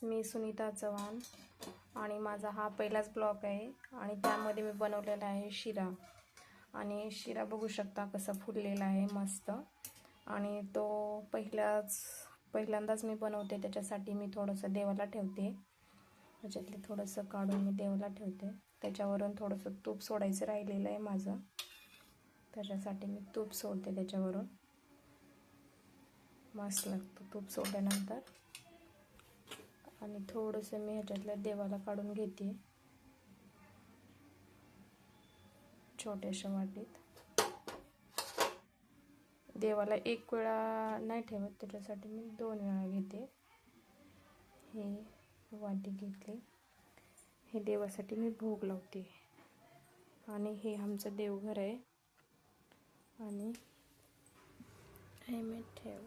मी सुनीता चव्हाण आणि माझा हा पहिलाच ब्लॉग आहे आणि त्यामध्ये मी बनवलेला आहे शिरा. आणि शिरा बघू शकता कसा फुललेला आहे मस्त. आणि तो पहिल्यांदाच मी बनवते, त्याच्यासाठी मी थोडंसं देवाला ठेवते. त्याच्यातले थोडंसं काढून मी देवाला ठेवते. त्याच्यावरून थोडंसं तूप सोडायचं राहिलेलं आहे माझं, त्याच्यासाठी मी तूप सोडते त्याच्यावरून. मस्त लागतं तूप सोडल्यानंतर. आणि थोडंसं मी ह्याच्यातल्या देवाला काढून घेते छोट्याशा वाटीत. देवाला एक वेळा नाही ठेवत, त्याच्यासाठी मी 2 वेळा घेते. हे वाटी घेतली, हे देवासाठी मी भोग लावते. आणि हे आमचं देवघर आहे आणि हे मी ठेव